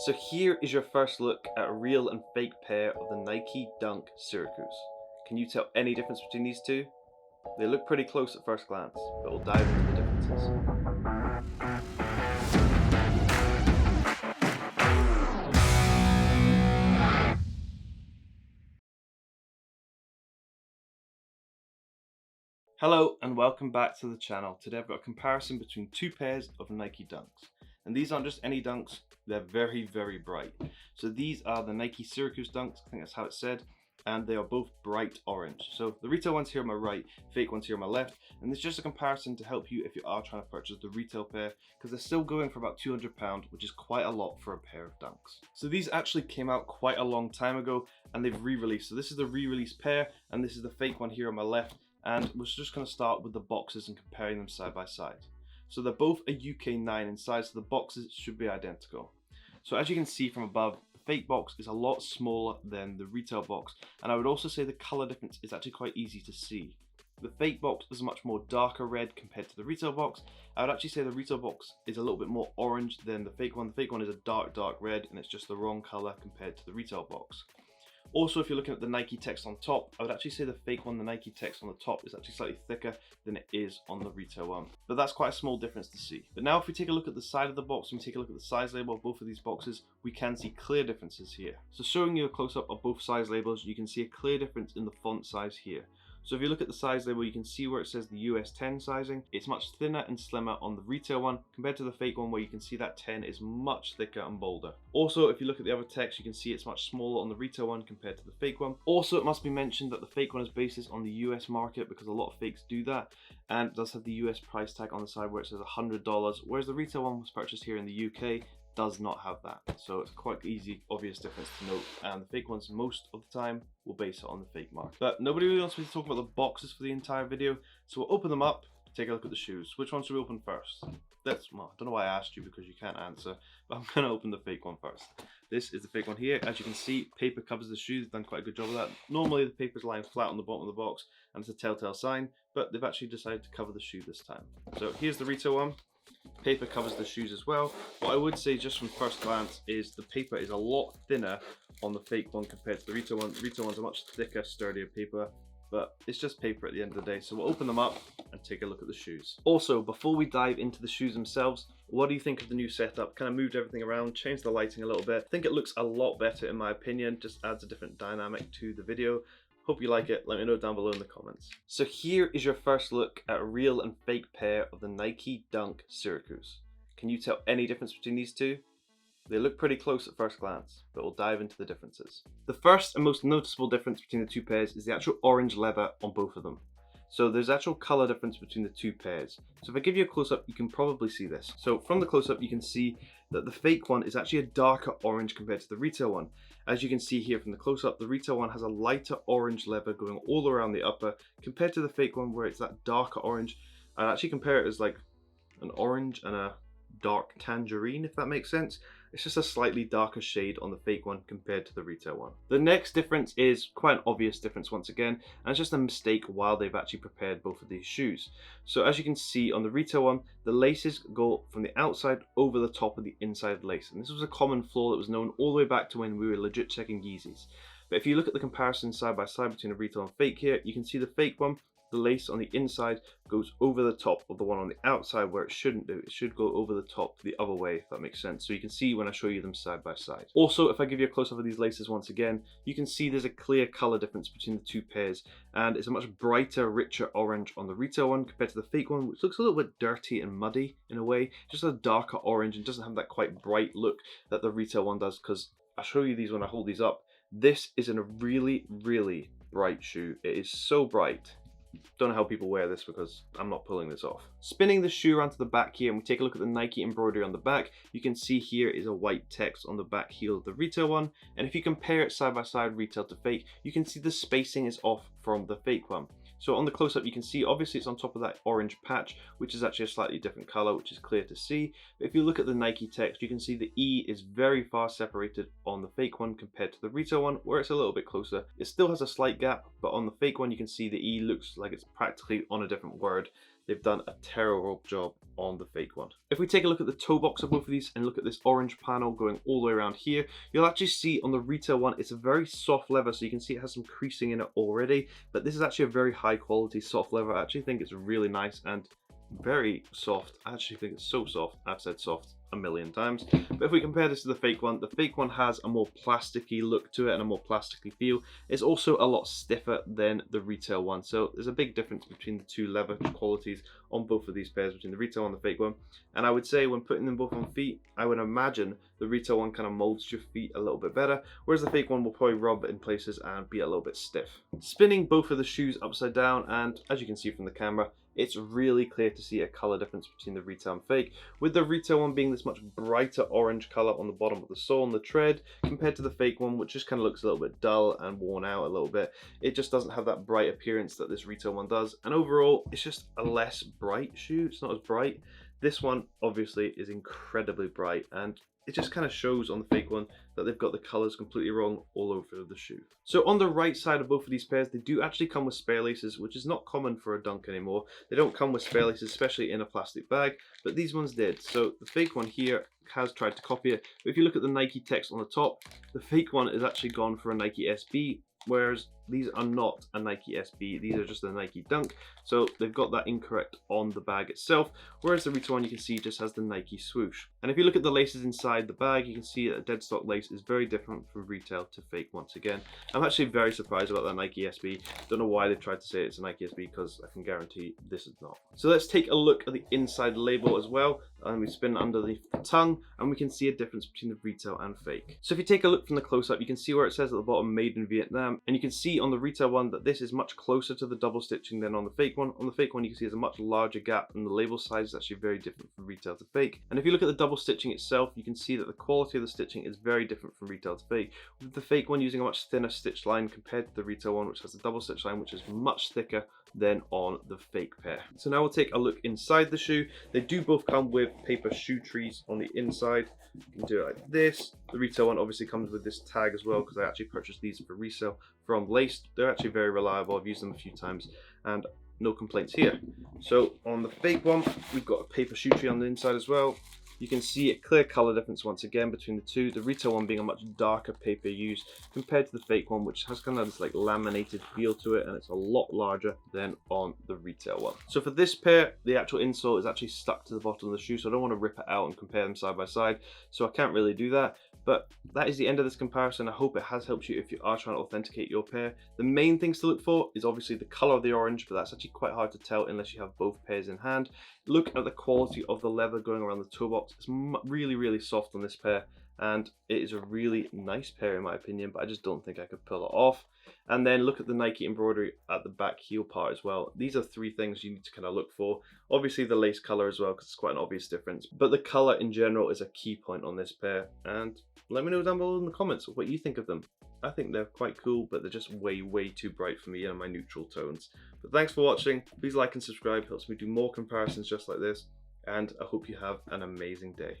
So here is your first look at a real and fake pair of the Nike Dunk Syracuse. Can you tell any difference between these two? They look pretty close at first glance, but we'll dive into the differences. Hello and welcome back to the channel. Today I've got a comparison between two pairs of Nike Dunks. And these aren't just any dunks, they're very, very bright. So these are the Nike Syracuse Dunks, I think that's how it's said, and they are both bright orange. So the retail one's here on my right, fake one's here on my left, and it's just a comparison to help you if you are trying to purchase the retail pair, because they're still going for about £200, which is quite a lot for a pair of dunks. So these actually came out quite a long time ago, and they've re-released. So this is the re-released pair, and this is the fake one here on my left. And we're just going to start with the boxes and comparing them side by side. So they're both a UK 9 in size, so the boxes should be identical. So as you can see from above, the fake box is a lot smaller than the retail box, and I would also say the color difference is actually quite easy to see. The fake box is a much more darker red compared to the retail box. I would actually say the retail box is a little bit more orange than the fake one. The fake one is a dark red, and it's just the wrong color compared to the retail box. Also, if you're looking at the Nike text on top, I would actually say the fake one, the Nike text on the top, is actually slightly thicker than it is on the retail one. But that's quite a small difference to see. But now if we take a look at the side of the box and we take a look at the size label of both of these boxes, we can see clear differences here. So showing you a close-up of both size labels, you can see a clear difference in the font size here. So if you look at the size label, you can see where it says the US 10 sizing. It's much thinner and slimmer on the retail one compared to the fake one, where you can see that 10 is much thicker and bolder. Also, if you look at the other text, you can see it's much smaller on the retail one compared to the fake one. Also, it must be mentioned that the fake one is based on the US market, because a lot of fakes do that, and it does have the US price tag on the side where it says $100, whereas the retail one was purchased here in the UK. Does not have that, so it's quite easy, obvious difference to note, and the fake ones most of the time will base it on the fake mark. But nobody really wants me to talk about the boxes for the entire video, so we'll open them up, take a look at the shoes. Which one should we open first? Well, I don't know why I asked you, because you can't answer, but I'm going to open the fake one first. This is the fake one here. As you can see, paper covers the shoes. Done quite a good job of that. Normally the paper's lying flat on the bottom of the box, and it's a telltale sign, but they've actually decided to cover the shoe this time. So here's the retail one. Paper covers the shoes as well. What I would say just from first glance is the paper is a lot thinner on the fake one compared to the retail one. The retail one's a much thicker, sturdier paper, but it's just paper at the end of the day. So we'll open them up and take a look at the shoes. Also, before we dive into the shoes themselves, what do you think of the new setup? Kind of moved everything around, changed the lighting a little bit. I think it looks a lot better in my opinion, just adds a different dynamic to the video. Hope you like it. Let me know down below in the comments. So here is your first look at a real and fake pair of the Nike Dunk Syracuse. Can you tell any difference between these two? They look pretty close at first glance, but we'll dive into the differences. The first and most noticeable difference between the two pairs is the actual orange leather on both of them. So there's actual color difference between the two pairs. So if I give you a close-up, you can probably see this. So from the close-up, you can see that the fake one is actually a darker orange compared to the retail one. As you can see here from the close-up, the retail one has a lighter orange leather going all around the upper compared to the fake one, where it's that darker orange. I'd actually compare it as like an orange and a dark tangerine, if that makes sense. It's just a slightly darker shade on the fake one compared to the retail one. The next difference is quite an obvious difference once again, and it's just a mistake while they've actually prepared both of these shoes. So as you can see on the retail one, the laces go from the outside over the top of the inside lace. And this was a common flaw that was known all the way back to when we were legit checking Yeezys. But if you look at the comparison side by side between the retail and fake here, you can see the fake one, the lace on the inside goes over the top of the one on the outside, where it shouldn't do. It should go over the top the other way, if that makes sense. So you can see when I show you them side by side. Also, if I give you a close-up of these laces once again, you can see there's a clear color difference between the two pairs, and it's a much brighter, richer orange on the retail one compared to the fake one, which looks a little bit dirty and muddy in a way. Just a darker orange and doesn't have that quite bright look that the retail one does, because I'll show you these when I hold these up. This is in a really, really bright shoe. It is so bright. Don't know how people wear this, because I'm not pulling this off. Spinning the shoe around to the back here, and we take a look at the Nike embroidery on the back, you can see here is a white text on the back heel of the retail one, and if you compare it side by side, retail to fake, you can see the spacing is off from the fake one. So on the close-up, you can see obviously it's on top of that orange patch, which is actually a slightly different color, which is clear to see. But if you look at the Nike text, you can see the E is very far separated on the fake one compared to the retail one, where it's a little bit closer. It still has a slight gap, but on the fake one, you can see the E looks like it's practically on a different word they've done a terrible job on the fake one. If we take a look at the toe box of both of these and look at this orange panel going all the way around here, you'll actually see on the retail one, it's a very soft leather, so you can see it has some creasing in it already, but this is actually a very high quality soft leather. I actually think it's really nice and very soft. I actually think it's so soft. I've said soft a million times. But if we compare this to the fake one has a more plasticky look to it and a more plasticky feel. It's also a lot stiffer than the retail one. So there's a big difference between the two leather qualities on both of these pairs, between the retail and the fake one. And I would say when putting them both on feet, I would imagine the retail one kind of molds your feet a little bit better, whereas the fake one will probably rub in places and be a little bit stiff. Spinning both of the shoes upside down, and as you can see from the camera, it's really clear to see a color difference between the retail and fake, with the retail one being this much brighter orange color on the bottom of the sole and the tread compared to the fake one, which just kind of looks a little bit dull and worn out a little bit. It just doesn't have that bright appearance that this retail one does, and overall it's just a less bright shoe. It's not as bright. This one obviously is incredibly bright, and it just kind of shows on the fake one that they've got the colors completely wrong all over the shoe. So on the right side of both of these pairs, they do actually come with spare laces, which is not common for a dunk anymore. They don't come with spare laces, especially in a plastic bag, but these ones did. So the fake one here has tried to copy it, but if you look at the Nike text on the top, the fake one is actually gone for a Nike SB, whereas these are not a Nike SB, these are just a Nike Dunk. So they've got that incorrect on the bag itself, whereas the retail one you can see just has the Nike swoosh. And if you look at the laces inside the bag, you can see that a dead stock lace is very different from retail to fake once again. I'm actually very surprised about that Nike SB. Don't know why they've tried to say it's a Nike SB, because I can guarantee this is not. So let's take a look at the inside label as well, and we spin underneath the tongue, and we can see a difference between the retail and fake. So if you take a look from the close-up, you can see where it says at the bottom, made in Vietnam, and you can see on the retail one that this is much closer to the double stitching than on the fake one. On the fake one you can see there's a much larger gap, and the label size is actually very different from retail to fake. And if you look at the double stitching itself, you can see that the quality of the stitching is very different from retail to fake, with the fake one using a much thinner stitch line compared to the retail one, which has a double stitch line which is much thicker than on the fake pair. So now we'll take a look inside the shoe. They do both come with paper shoe trees on the inside. You can do it like this. The retail one obviously comes with this tag as well, because I actually purchased these for resale from Laced. They're actually very reliable. I've used them a few times and no complaints here. So on the fake one, we've got a paper shoe tree on the inside as well. You can see a clear color difference once again between the two. The retail one being a much darker paper use compared to the fake one, which has kind of this like laminated feel to it, and it's a lot larger than on the retail one. So for this pair, the actual insole is actually stuck to the bottom of the shoe, so I don't want to rip it out and compare them side by side, so I can't really do that. But that is the end of this comparison. I hope it has helped you if you are trying to authenticate your pair. The main things to look for is obviously the color of the orange, but that's actually quite hard to tell unless you have both pairs in hand. Look at the quality of the leather going around the toe box. It's really, really soft on this pair, and it is a really nice pair in my opinion, but I just don't think I could pull it off. And then look at the Nike embroidery at the back heel part as well. These are three things you need to kind of look for. Obviously the lace color as well, because it's quite an obvious difference, but the color in general is a key point on this pair. And let me know down below in the comments what you think of them. I think they're quite cool, but they're just way, way too bright for me and my neutral tones. But thanks for watching. Please like and subscribe. It helps me do more comparisons just like this. And I hope you have an amazing day.